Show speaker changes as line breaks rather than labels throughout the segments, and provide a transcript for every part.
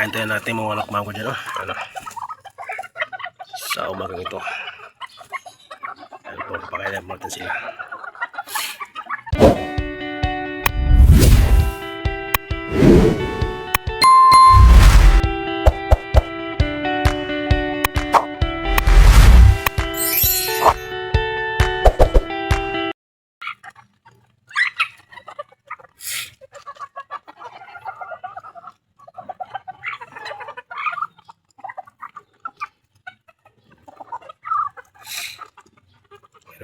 Pahintayin natin mga anak mga dyan, ano, sa umagang ito. Ayan po, pakailan natin sila.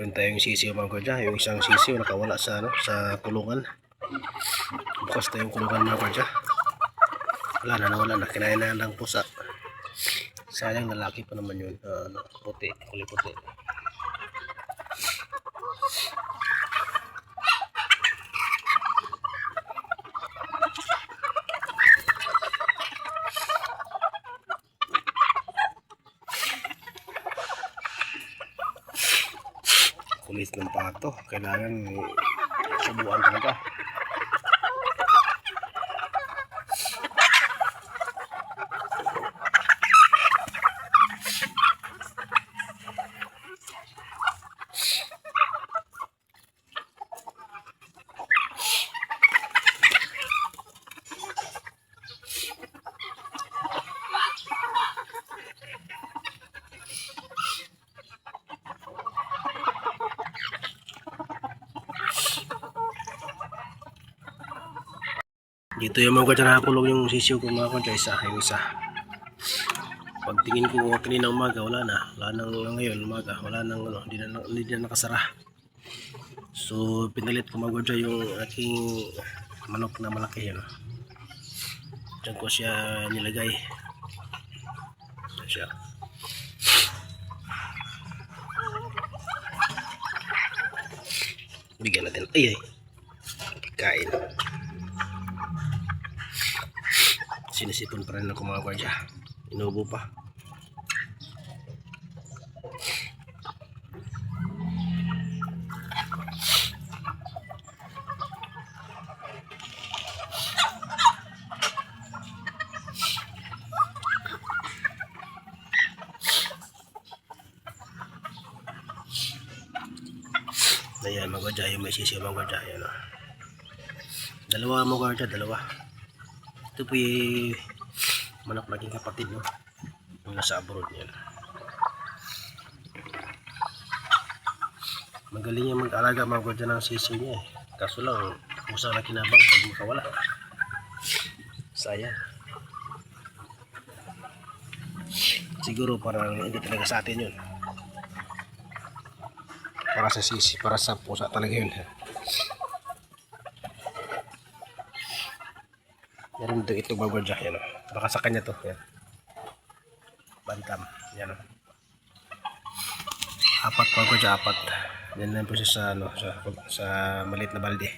Meron tayong sisiyo mga kordya. Yung isang sisiyo nakawala sa, sa kulungan. Bukas tayong kulungan mga kordya. Nawala na. Kinain na lang pusa. Sayang, lalaki pa naman yun. Puti, kulay puti. Kulit ng pato, kailangan subuan talaga. Dito yung mga kwadya nakakulong yung sisiyo ko mga kwadya, yung isa. Pagtingin ko kanina umaga, wala nang ngayon umaga, wala nang ano, hindi na nakasara. So pinalit ko mga kwadya yung aking manok na malaki yun. Diyan ko siya nilagay. Diyan siya. Bigyan natin. Ay. Kain. Sinisipon pa rin ako mga kwadya. Inubo pa. Ayan mga kwadya, yung may sisiyo mga kwadya. Ayan, dalawa mga kwadya, dalawa. Ito po yung manok naging kapatid, no? Yung nasa abroad niya. Magaling niya mag-alaga mga kwadya ng sisiyo niya, eh. Kaso lang, kusang na kinabang pag makawala. Sayang. Siguro parang hindi talaga sa atin yun. Para sa sisi, para sa pusa talaga yun. Meron dito ito mga kwadya, yan o. Baka sa kanya to, yan. Bantam, yan o. Apat mga kwadya, apat. Yan lang po siya sa, ano, sa maliit na balde.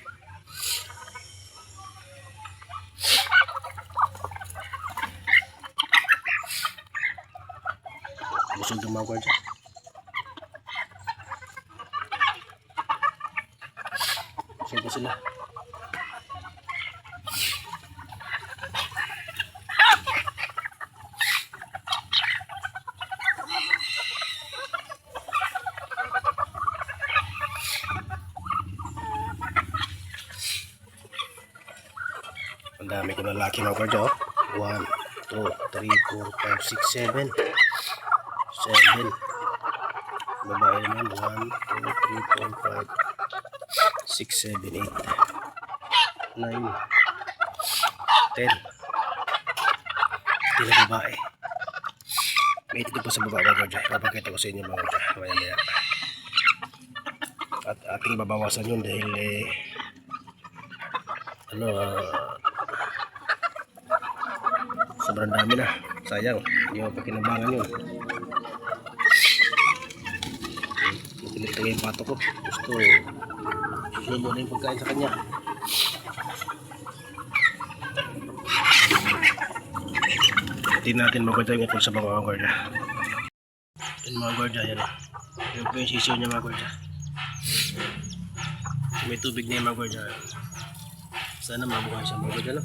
Busog yung mga kwadya. Busog sila. Ang dami ko na laki mga kwadya, 1, 2, 3, 4, 5, 6, 7. 7. Babae naman, 1, 2, 3, 4, 5, 6, 7, 8, 9, 10. Ito na babae. May ito pa sa baba mga kwadya. Papakita ko sa inyo mga kwadya. Maya. At ating babawasan yun dahil sobrang dami na. Sayang, hindi mo pa kinabangan yun. Ito yung pato ko. Gusto sumo na yung pagkain sa kanya. Tingnan natin mga kwadya yung ipon sa mga kwadya. Yan mga kwadya, yan o. Yan po yung sisiyo niya mga kwadya. May tubig na yung mga kwadya. Sana mabuhay siya mga kwadya, no?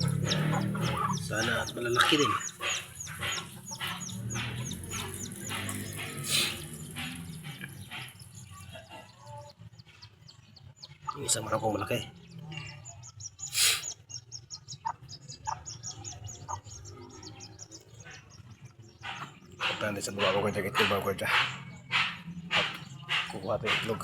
Sana at malalaki din. Yung isang marangkong malaki. Punta natin sa buka ko kaya itlog bago kaya. At kukuha natin itlog.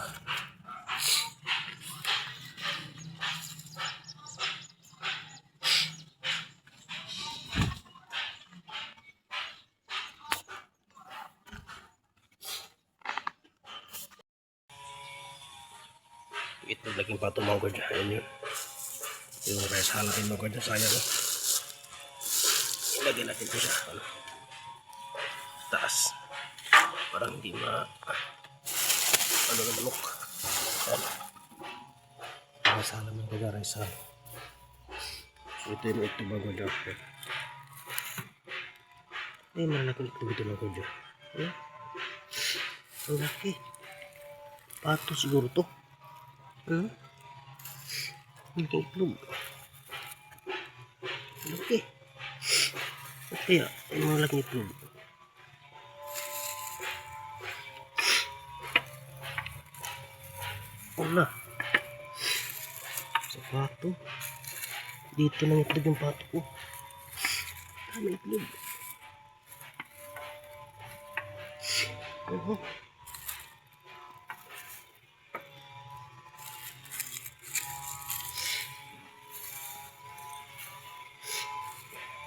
Itlog laging pato mga kaya. Ayun yun. Yung rice halatin mga kaya. Sayang. Ilagyan natin ito sa taas. Parang hindi na manok. Rice halam mga kaya. Rice halam. So ito yung itlog mga kaya. Ay, malaki itlog ito mga kaya. Ang laki. Pato siguro to. Ang itlog. Laki. Kaya, yung mga laking itlog. Wala. Sa pato. Dito lang itlog yung pato ko. Dami itlog. Oh.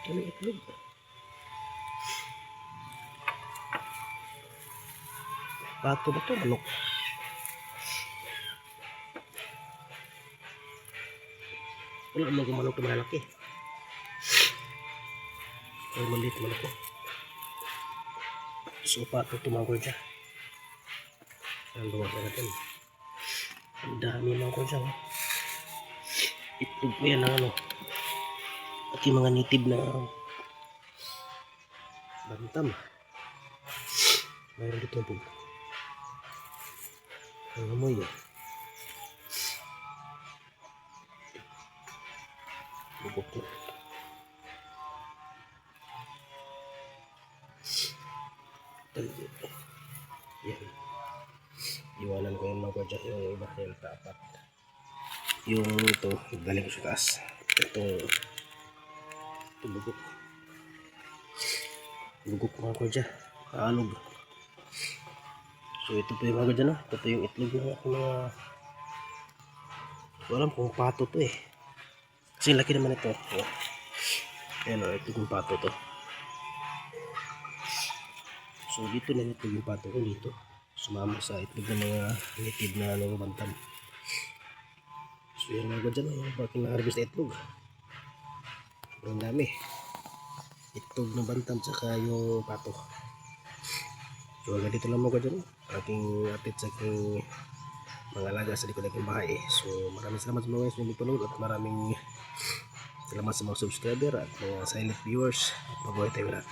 Dami itlog. Pato ba ito? Manok. Wala naman kung manok na malaki. Ay, maliit manok ko. So, pato tumangkol siya. Ang gawa na natin. Ang dami mangkol siya. Itlog ko yan ang ano. At yung mga native na bantam. Mayroon dito po. Ang amoy eh. Bubok ko. Yan. Iwanan ko yung mga kwadya. Yung iba yung tapat. Yung ito, galing ko sa taas. Ito bugok. Bugok mga kwadya. Alog. So ito po yung mga dyan, no? Ito po yung itlog ng aking mga walang kung pato to eh. Kasi laki naman ito. Ayan o, ito yung pato to. So dito na itlog yung pato ko dito. Sumama sa itlog ng mga native na bantam. So yan mga dyan, yung baking na-harvest na itlog. Ang dami. Itlog ng bantam tsaka yung pato. So hanggang dito lang mga dyan. Aking update sa aking mga alaga sa likod ng bahay. So maraming salamat sa mga guys na nagpanood at maraming salamat sa mga subscriber at mga silent viewers. Mabuhay tayo lahat.